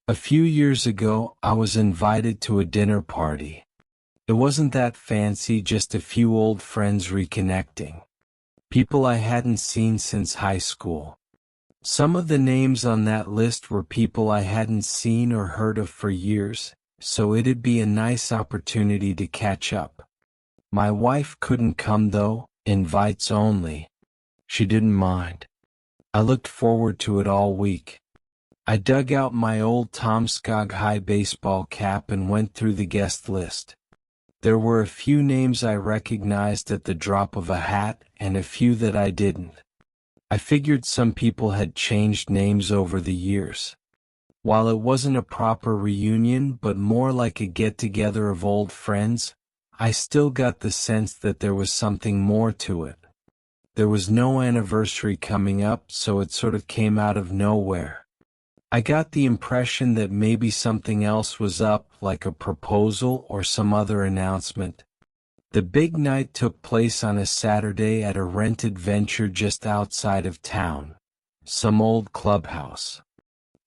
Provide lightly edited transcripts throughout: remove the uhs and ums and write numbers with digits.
A few years ago, I was invited to a dinner party. It wasn't that fancy, just a few old friends reconnecting. People I hadn't seen since high school. Some of the names on that list were people I hadn't seen or heard of for years, so it'd be a nice opportunity to catch up. My wife couldn't come though, invites only. She didn't mind. I looked forward to it all week. I dug out my old Tom Skog High baseball cap and went through the guest list. There were a few names I recognized at the drop of a hat and a few that I didn't. I figured some people had changed names over the years. While it wasn't a proper reunion but more like a get-together of old friends, I still got the sense that there was something more to it. There was no anniversary coming up, so it sort of came out of nowhere. I got the impression that maybe something else was up, like a proposal or some other announcement. The big night took place on a Saturday at a rented venture just outside of town, some old clubhouse.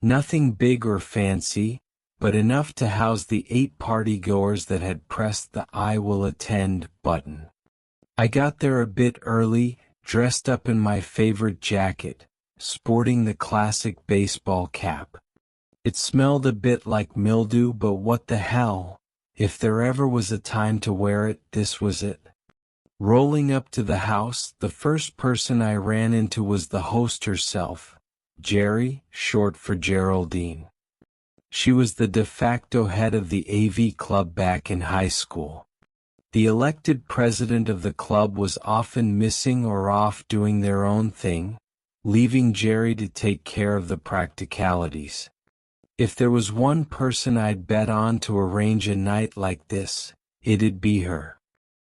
Nothing big or fancy, but enough to house the 8 partygoers that had pressed the "I will attend" button. I got there a bit early, dressed up in my favorite jacket, sporting the classic baseball cap. It smelled a bit like mildew, but what the hell? If there ever was a time to wear it, this was it. Rolling up to the house, the first person I ran into was the host herself, Jerry, short for Geraldine. She was the de facto head of the AV club back in high school. The elected president of the club was often missing or off doing their own thing, leaving Jerry to take care of the practicalities. If there was one person I'd bet on to arrange a night like this, it'd be her.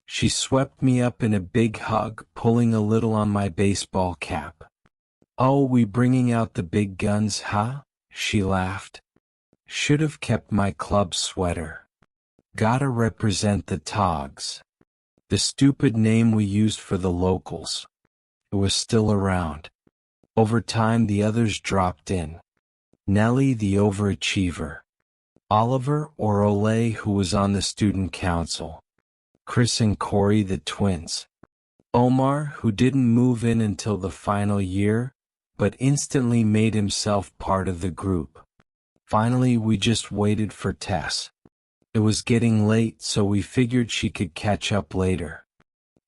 She swept me up in a big hug, pulling a little on my baseball cap. "Oh, we bringing out the big guns, huh?" she laughed. Should've kept my club sweater. Gotta represent the Togs. The stupid name we used for the locals. It was still around. Over time the others dropped in. Nellie the overachiever. Oliver or Ole, who was on the student council. Chris and Corey the twins. Omar, who didn't move in until the final year, but instantly made himself part of the group. Finally, we just waited for Tess. It was getting late, so we figured she could catch up later.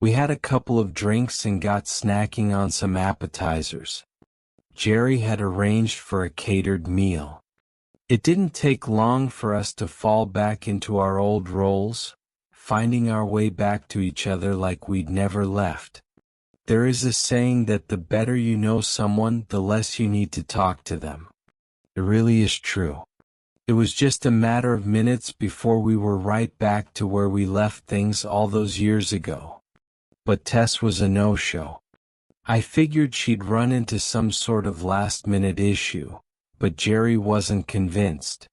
We had a couple of drinks and got snacking on some appetizers. Jerry had arranged for a catered meal. It didn't take long for us to fall back into our old roles, finding our way back to each other like we'd never left. There is a saying that the better you know someone, the less you need to talk to them. It really is true. It was just a matter of minutes before we were right back to where we left things all those years ago. But Tess was a no-show. I figured she'd run into some sort of last-minute issue, but Jerry wasn't convinced.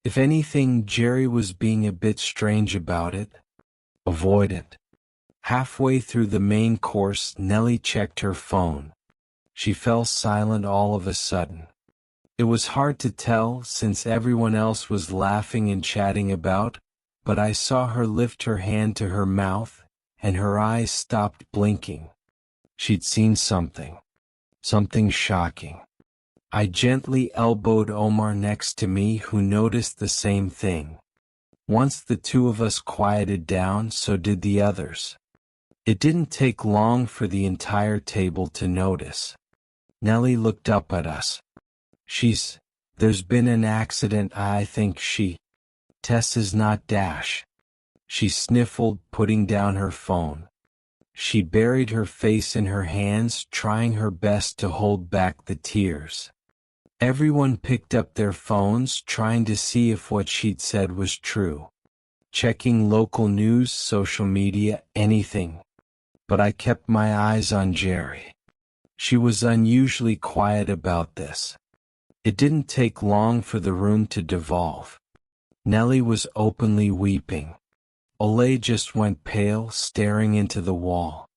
If anything, Jerry was being a bit strange about it. Avoidant. Halfway through the main course, Nellie checked her phone. She fell silent all of a sudden. It was hard to tell since everyone else was laughing and chatting about, but I saw her lift her hand to her mouth, and her eyes stopped blinking. She'd seen something. Something shocking. I gently elbowed Omar next to me, who noticed the same thing. Once the two of us quieted down, so did the others. It didn't take long for the entire table to notice. Nellie looked up at us. There's been an accident, I think Tess is not Dash. She sniffled, putting down her phone. She buried her face in her hands, trying her best to hold back the tears. Everyone picked up their phones, trying to see if what she'd said was true. Checking local news, social media, anything. But I kept my eyes on Jerry. She was unusually quiet about this. It didn't take long for the room to devolve. Nellie was openly weeping. Ole just went pale, staring into the wall.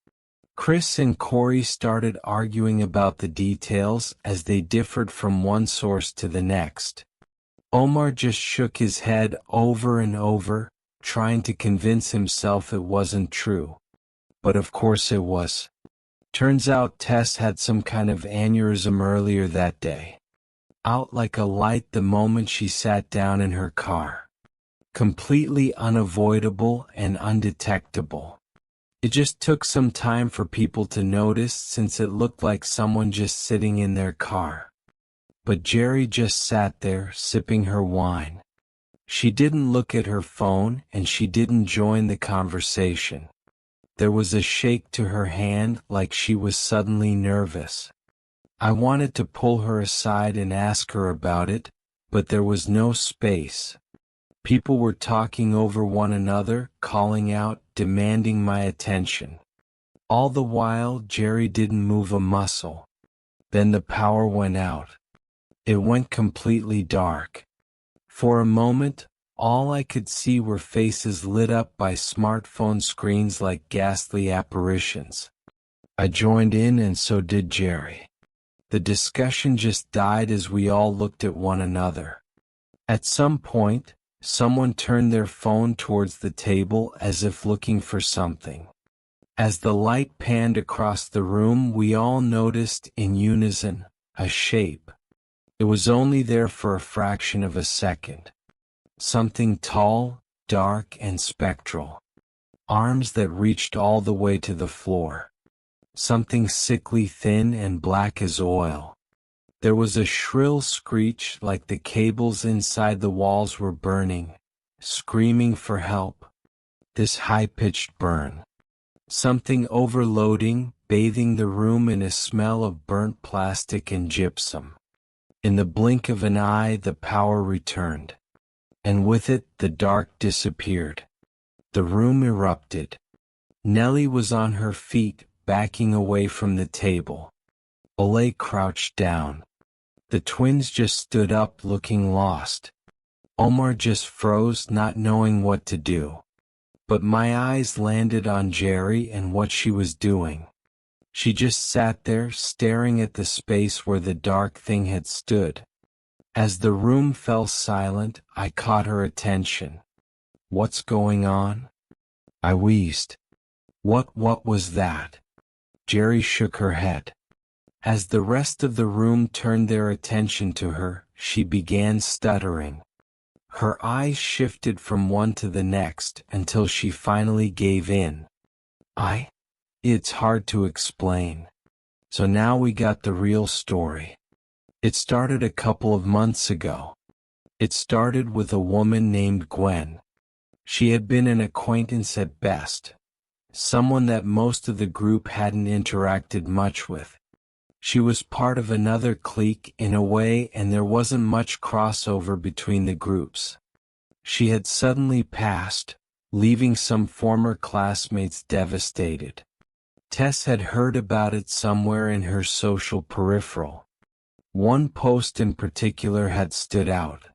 Chris and Corey started arguing about the details as they differed from one source to the next. Omar just shook his head over and over, trying to convince himself it wasn't true. But of course it was. Turns out Tess had some kind of aneurysm earlier that day. Out like a light the moment she sat down in her car. Completely unavoidable and undetectable. It just took some time for people to notice since it looked like someone just sitting in their car. But Jerry just sat there, sipping her wine. She didn't look at her phone and she didn't join the conversation. There was a shake to her hand like she was suddenly nervous. I wanted to pull her aside and ask her about it, but there was no space. People were talking over one another, calling out, demanding my attention. All the while, Jerry didn't move a muscle. Then the power went out. It went completely dark. For a moment, all I could see were faces lit up by smartphone screens like ghastly apparitions. I joined in and so did Jerry. The discussion just died as we all looked at one another. At some point, someone turned their phone towards the table as if looking for something. As the light panned across the room, we all noticed, in unison, a shape. It was only there for a fraction of a second. Something tall, dark, and spectral. Arms that reached all the way to the floor. Something sickly thin and black as oil. There was a shrill screech like the cables inside the walls were burning, screaming for help. This high-pitched burn. Something overloading, bathing the room in a smell of burnt plastic and gypsum. In the blink of an eye the power returned. And with it the dark disappeared. The room erupted. Nellie was on her feet, backing away from the table. Olay crouched down. The twins just stood up looking lost. Omar just froze, not knowing what to do. But my eyes landed on Jerry and what she was doing. She just sat there, staring at the space where the dark thing had stood. As the room fell silent, I caught her attention. "What's going on?" I wheezed. What was that?" Jerry shook her head. As the rest of the room turned their attention to her, she began stuttering. Her eyes shifted from one to the next until she finally gave in. It's hard to explain. So now we got the real story. It started a couple of months ago. It started with a woman named Gwen. She had been an acquaintance at best. Someone that most of the group hadn't interacted much with. She was part of another clique in a way, and there wasn't much crossover between the groups. She had suddenly passed, leaving some former classmates devastated. Tess had heard about it somewhere in her social peripheral. One post in particular had stood out.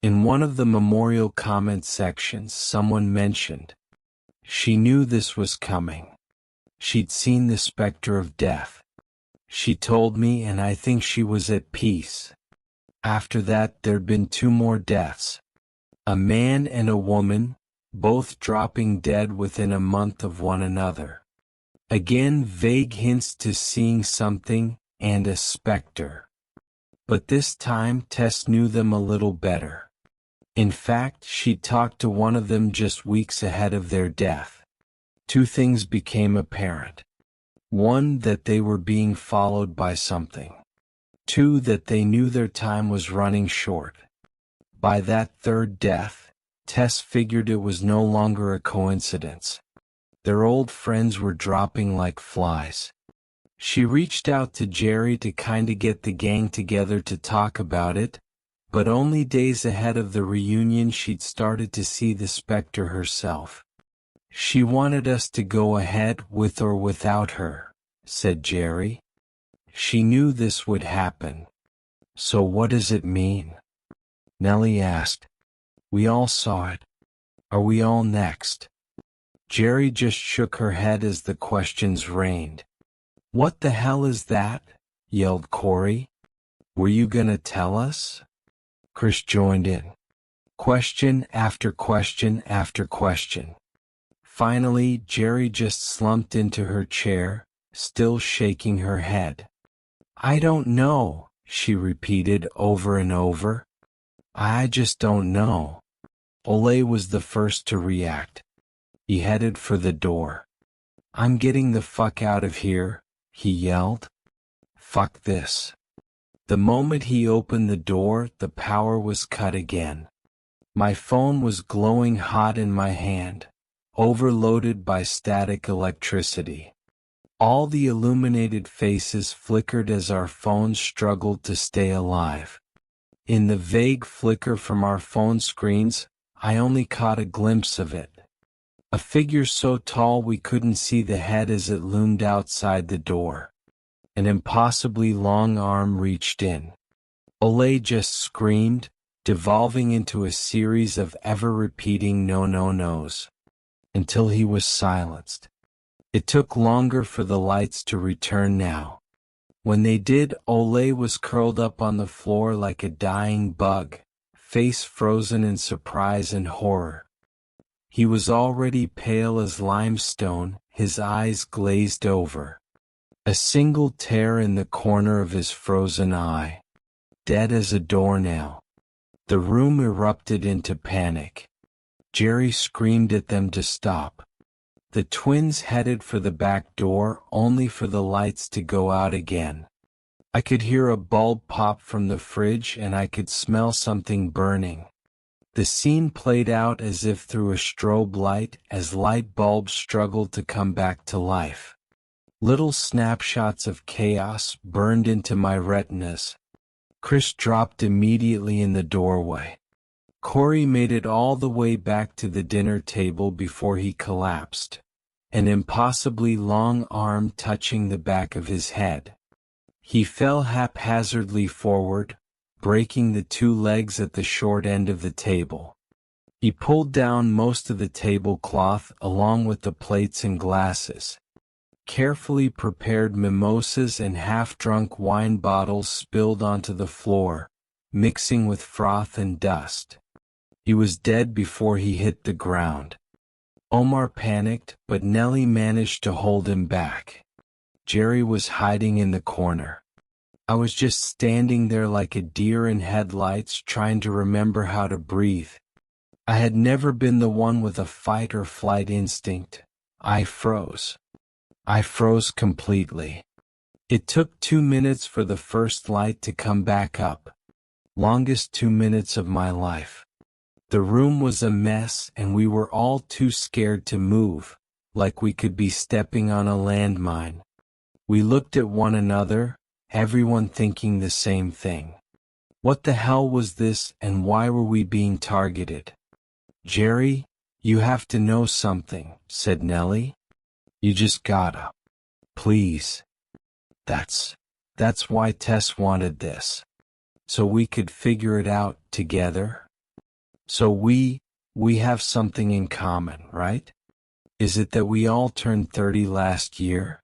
In one of the memorial comment sections, someone mentioned, "She knew this was coming. She'd seen the specter of death. She told me, and I think she was at peace." After that, there'd been 2 more deaths. A man and a woman, both dropping dead within a month of one another. Again, vague hints to seeing something, and a specter. But this time Tess knew them a little better. In fact, she talked to one of them just weeks ahead of their death. 2 things became apparent. 1, that they were being followed by something. 2, that they knew their time was running short. By that 3rd death, Tess figured it was no longer a coincidence. Their old friends were dropping like flies. She reached out to Jerry to kinda get the gang together to talk about it, but only days ahead of the reunion she'd started to see the specter herself. "She wanted us to go ahead with or without her," said Jerry. "She knew this would happen." "So what does it mean?" Nellie asked. "We all saw it. Are we all next?" Jerry just shook her head as the questions rained. "What the hell is that?" yelled Corey. "Were you gonna tell us?" Chris joined in. Question after question after question. Finally, Jerry just slumped into her chair, still shaking her head. I don't know, she repeated over and over. I just don't know. Ole was the first to react. He headed for the door. I'm getting the fuck out of here, he yelled. Fuck this. The moment he opened the door, the power was cut again. My phone was glowing hot in my hand, overloaded by static electricity. All the illuminated faces flickered as our phones struggled to stay alive. In the vague flicker from our phone screens, I only caught a glimpse of it. A figure so tall we couldn't see the head as it loomed outside the door. An impossibly long arm reached in. Ole just screamed, devolving into a series of ever-repeating no-no-nos, until he was silenced. It took longer for the lights to return now. When they did, Ole was curled up on the floor like a dying bug, face frozen in surprise and horror. He was already pale as limestone, his eyes glazed over. A single tear in the corner of his frozen eye. Dead as a doornail. The room erupted into panic. Jerry screamed at them to stop. The twins headed for the back door, only for the lights to go out again. I could hear a bulb pop from the fridge and I could smell something burning. The scene played out as if through a strobe light as light bulbs struggled to come back to life. Little snapshots of chaos burned into my retinas. Chris dropped immediately in the doorway. Corey made it all the way back to the dinner table before he collapsed, an impossibly long arm touching the back of his head. He fell haphazardly forward, breaking the two legs at the short end of the table. He pulled down most of the tablecloth along with the plates and glasses. Carefully prepared mimosas and half-drunk wine bottles spilled onto the floor, mixing with froth and dust. He was dead before he hit the ground. Omar panicked, but Nellie managed to hold him back. Jerry was hiding in the corner. I was just standing there like a deer in headlights trying to remember how to breathe. I had never been the one with a fight or flight instinct. I froze. I froze completely. It took 2 minutes for the first light to come back up. Longest 2 minutes of my life. The room was a mess and we were all too scared to move, like we could be stepping on a landmine. We looked at one another, everyone thinking the same thing. What the hell was this and why were we being targeted? Jerry, you have to know something, said Nellie. You just gotta. Please. That's why Tess wanted this. So we could figure it out together. So we have something in common, right? Is it that we all turned 30 last year?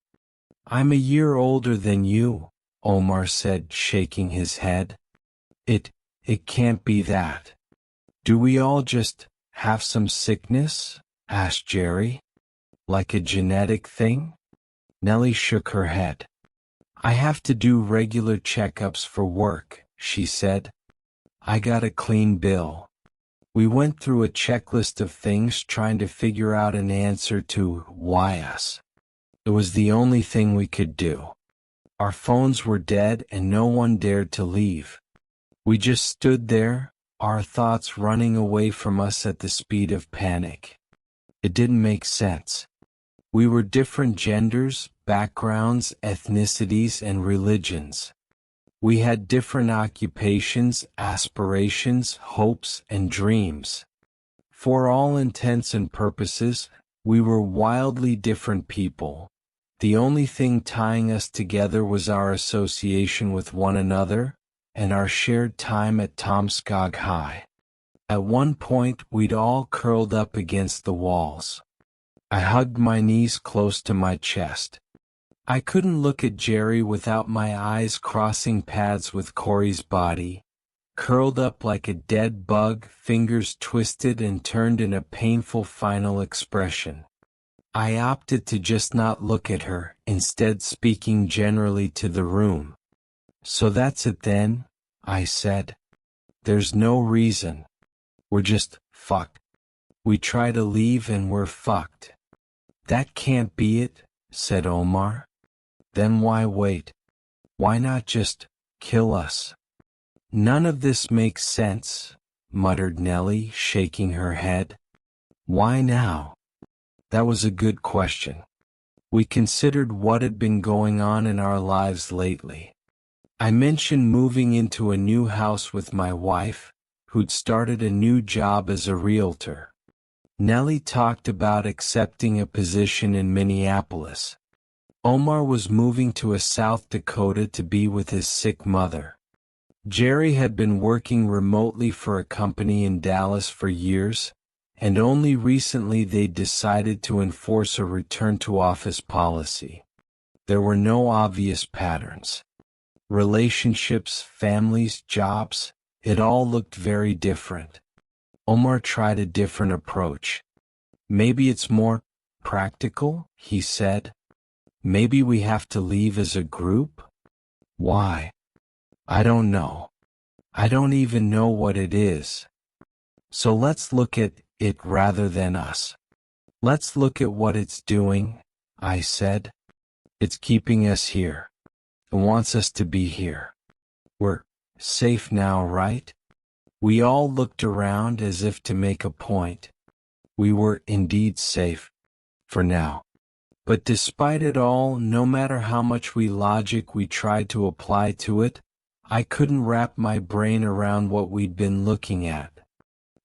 I'm a year older than you, Omar said, shaking his head. It can't be that. Do we all just have some sickness? Asked Jerry. Like a genetic thing? Nellie shook her head. I have to do regular checkups for work, she said. I got a clean bill. We went through a checklist of things trying to figure out an answer to why us. It was the only thing we could do. Our phones were dead and no one dared to leave. We just stood there, our thoughts running away from us at the speed of panic. It didn't make sense. We were different genders, backgrounds, ethnicities, and religions. We had different occupations, aspirations, hopes, and dreams. For all intents and purposes, we were wildly different people. The only thing tying us together was our association with one another, and our shared time at Tomskog High. At one point, we'd all curled up against the walls. I hugged my knees close to my chest. I couldn't look at Jerry without my eyes crossing paths with Corey's body, curled up like a dead bug, fingers twisted and turned in a painful final expression. I opted to just not look at her, instead speaking generally to the room. "So that's it then," I said. "There's no reason. We're just fucked. We try to leave and we're fucked." "That can't be it," said Omar. "Then why wait? Why not just kill us?" "None of this makes sense," muttered Nellie, shaking her head. "Why now?" That was a good question. We considered what had been going on in our lives lately. I mentioned moving into a new house with my wife, who'd started a new job as a realtor. Nellie talked about accepting a position in Minneapolis. Omar was moving to South Dakota to be with his sick mother. Jerry had been working remotely for a company in Dallas for years, and only recently they decided to enforce a return-to-office policy. There were no obvious patterns. Relationships, families, jobs, it all looked very different. Omar tried a different approach. "Maybe it's more practical," he said. "Maybe we have to leave as a group?" "Why?" "I don't know. I don't even know what it is. So let's look at it rather than us. Let's look at what it's doing," I said. "It's keeping us here. It wants us to be here. We're safe now, right?" We all looked around as if to make a point. We were indeed safe. For now. But despite it all, no matter how much logic we tried to apply to it, I couldn't wrap my brain around what we'd been looking at.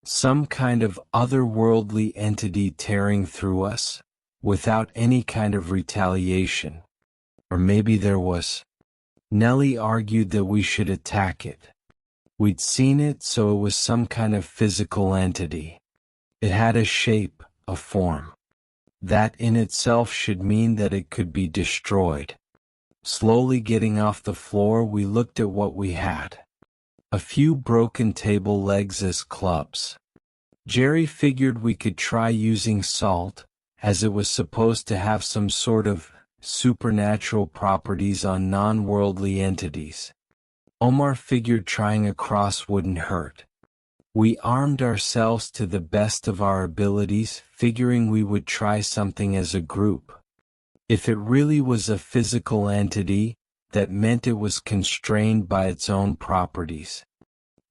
Some kind of otherworldly entity tearing through us, without any kind of retaliation. Or maybe there was. Nellie argued that we should attack it. We'd seen it, so it was some kind of physical entity. It had a shape, a form. That in itself should mean that it could be destroyed. Slowly getting off the floor, we looked at what we had. A few broken table legs as clubs. Jerry figured we could try using salt, as it was supposed to have some sort of supernatural properties on non-worldly entities. Omar figured trying a cross wouldn't hurt. We armed ourselves to the best of our abilities, figuring we would try something as a group. If it really was a physical entity, that meant it was constrained by its own properties.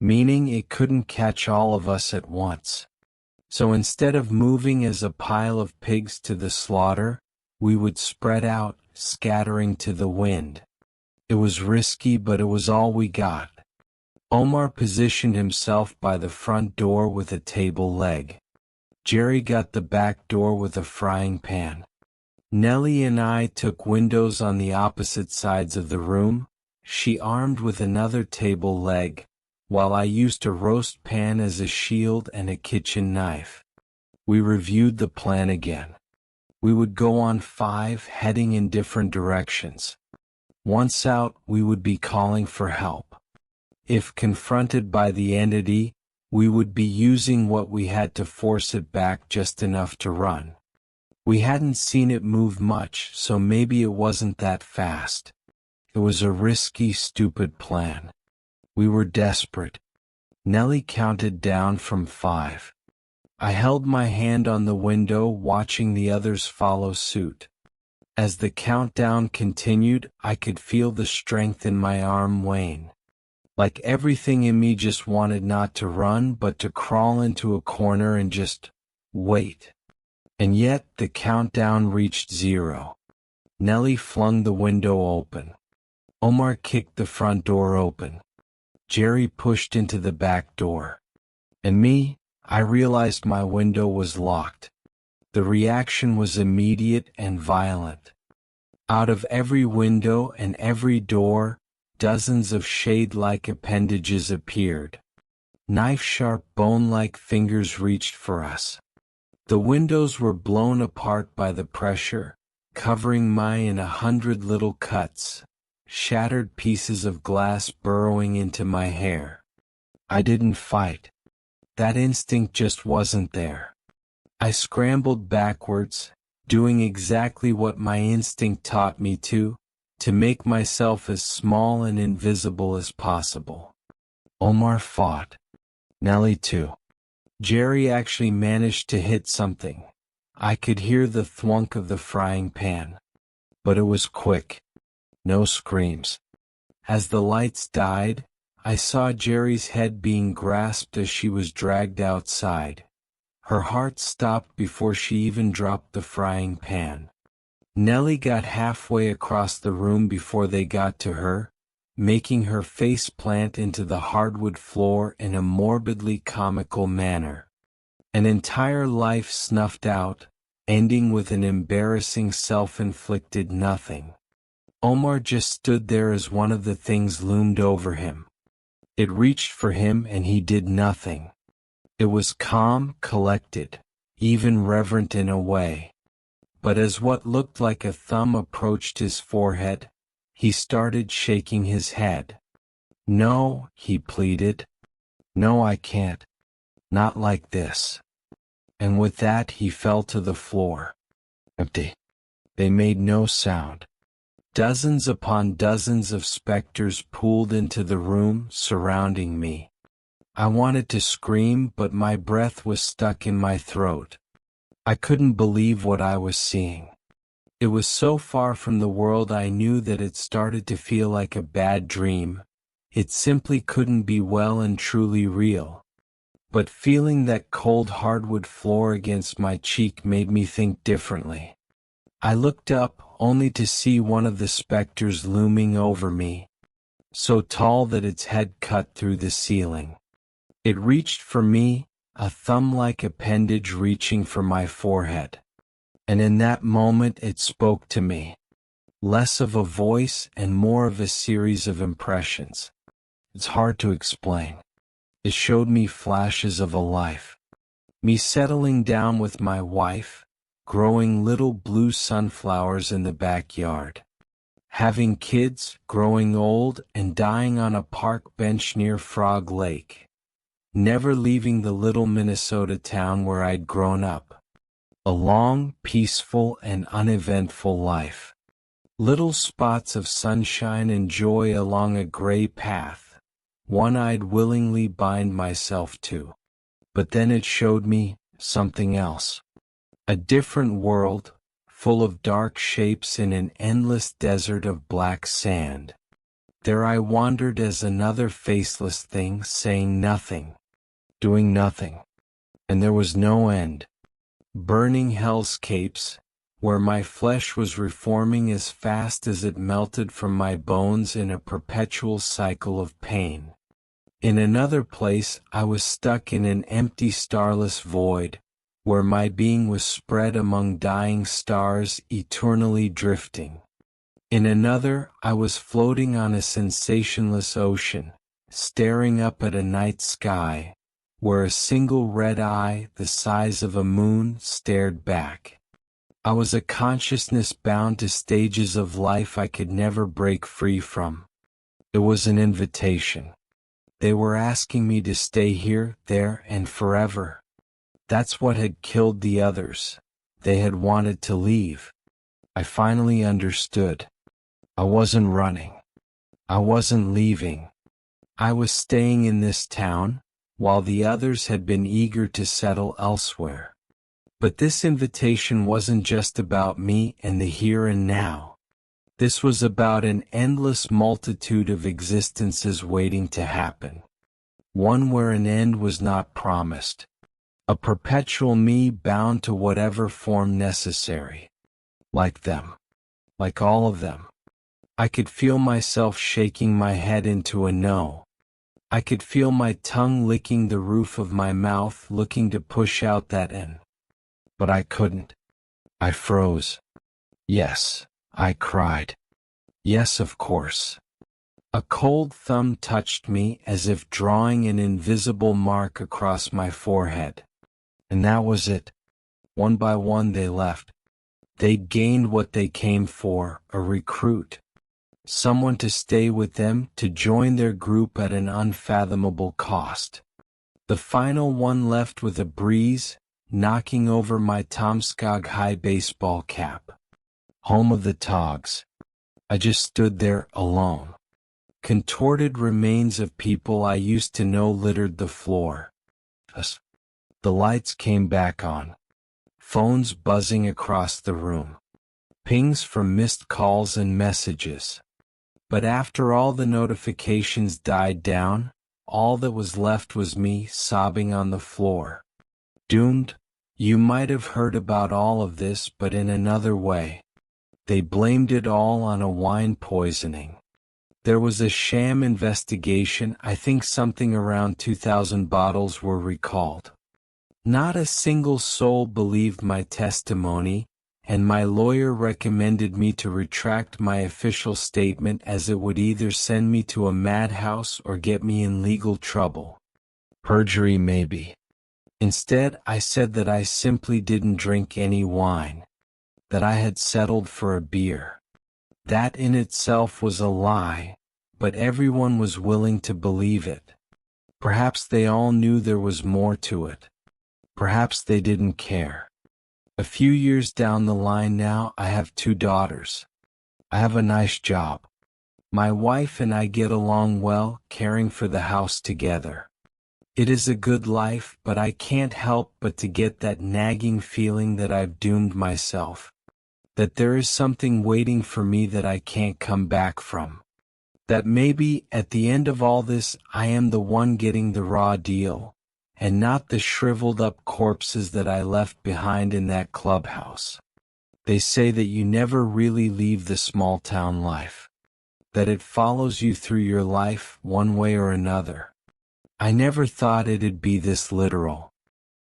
Meaning it couldn't catch all of us at once. So instead of moving as a pile of pigs to the slaughter, we would spread out, scattering to the wind. It was risky, but it was all we got. Omar positioned himself by the front door with a table leg. Jerry got the back door with a frying pan. Nellie and I took windows on the opposite sides of the room, she armed with another table leg, while I used a roast pan as a shield and a kitchen knife. We reviewed the plan again. We would go on 5, heading in different directions. Once out, we would be calling for help. If confronted by the entity, we would be using what we had to force it back just enough to run. We hadn't seen it move much, so maybe it wasn't that fast. It was a risky, stupid plan. We were desperate. Nellie counted down from 5. I held my hand on the window, watching the others follow suit. As the countdown continued, I could feel the strength in my arm wane. Like everything in me just wanted not to run, but to crawl into a corner and just wait. And yet, the countdown reached 0. Nellie flung the window open. Omar kicked the front door open. Jerry pushed into the back door. And me, I realized my window was locked. The reaction was immediate and violent. Out of every window and every door, dozens of shade-like appendages appeared. Knife-sharp, bone-like fingers reached for us. The windows were blown apart by the pressure, covering mine in 100 little cuts, shattered pieces of glass burrowing into my hair. I didn't fight. That instinct just wasn't there. I scrambled backwards, doing exactly what my instinct taught me to make myself as small and invisible as possible. Omar fought. Nellie too. Jerry actually managed to hit something. I could hear the thwunk of the frying pan. But it was quick. No screams. As the lights died, I saw Jerry's head being grasped as she was dragged outside. Her heart stopped before she even dropped the frying pan. Nellie got halfway across the room before they got to her, making her face plant into the hardwood floor in a morbidly comical manner. An entire life snuffed out, ending with an embarrassing self-inflicted nothing. Omar just stood there as one of the things loomed over him. It reached for him and he did nothing. It was calm, collected, even reverent in a way. But as what looked like a thumb approached his forehead, he started shaking his head. "No," he pleaded. "No, I can't. Not like this." And with that he fell to the floor. Empty. They made no sound. Dozens upon dozens of specters pooled into the room, surrounding me. I wanted to scream, but my breath was stuck in my throat. I couldn't believe what I was seeing. It was so far from the world I knew that it started to feel like a bad dream. It simply couldn't be well and truly real. But feeling that cold hardwood floor against my cheek made me think differently. I looked up, only to see one of the specters looming over me, so tall that its head cut through the ceiling. It reached for me, a thumb-like appendage reaching for my forehead. And in that moment it spoke to me. Less of a voice and more of a series of impressions. It's hard to explain. It showed me flashes of a life. Me settling down with my wife, growing little blue sunflowers in the backyard. Having kids, growing old, and dying on a park bench near Frog Lake. Never leaving the little Minnesota town where I'd grown up. A long, peaceful, and uneventful life. Little spots of sunshine and joy along a gray path, one I'd willingly bind myself to. But then it showed me something else. A different world, full of dark shapes in an endless desert of black sand. There I wandered as another faceless thing, saying nothing. Doing nothing. And there was no end. Burning hellscapes, where my flesh was reforming as fast as it melted from my bones in a perpetual cycle of pain. In another place I was stuck in an empty starless void, where my being was spread among dying stars eternally drifting. In another I was floating on a sensationless ocean, staring up at a night sky, where a single red eye the size of a moon stared back. I was a consciousness bound to stages of life I could never break free from. It was an invitation. They were asking me to stay here, there, and forever. That's what had killed the others. They had wanted to leave. I finally understood. I wasn't running. I wasn't leaving. I was staying in this town, while the others had been eager to settle elsewhere. But this invitation wasn't just about me and the here and now. This was about an endless multitude of existences waiting to happen. One where an end was not promised. A perpetual me bound to whatever form necessary. Like them. Like all of them. I could feel myself shaking my head into a no. I could feel my tongue licking the roof of my mouth, looking to push out that N. But I couldn't. I froze. Yes, I cried. Yes, of course. A cold thumb touched me as if drawing an invisible mark across my forehead. And that was it. One by one they left. They'd gained what they came for, a recruit. someone to stay with them, to join their group at an unfathomable cost. The final one left with a breeze, knocking over my Tomskog High baseball cap. Home of the Togs. I just stood there, alone. Contorted remains of people I used to know littered the floor. The lights came back on. Phones buzzing across the room. Pings from missed calls and messages. But after all the notifications died down, all that was left was me sobbing on the floor. Doomed? You might have heard about all of this, but in another way. They blamed it all on a wine poisoning. There was a sham investigation. I think something around 2,000 bottles were recalled. Not a single soul believed my testimony, and my lawyer recommended me to retract my official statement, as it would either send me to a madhouse or get me in legal trouble. Perjury, maybe. Instead, I said that I simply didn't drink any wine, that I had settled for a beer. That in itself was a lie, but everyone was willing to believe it. Perhaps they all knew there was more to it. Perhaps they didn't care. A few years down the line now, I have 2 daughters. I have a nice job. My wife and I get along well, caring for the house together. It is a good life, but I can't help but to get that nagging feeling that I've doomed myself. That there is something waiting for me that I can't come back from. That maybe, at the end of all this, I am the one getting the raw deal, and not the shriveled-up corpses that I left behind in that clubhouse. They say that you never really leave the small-town life. That it follows you through your life, one way or another. I never thought it'd be this literal.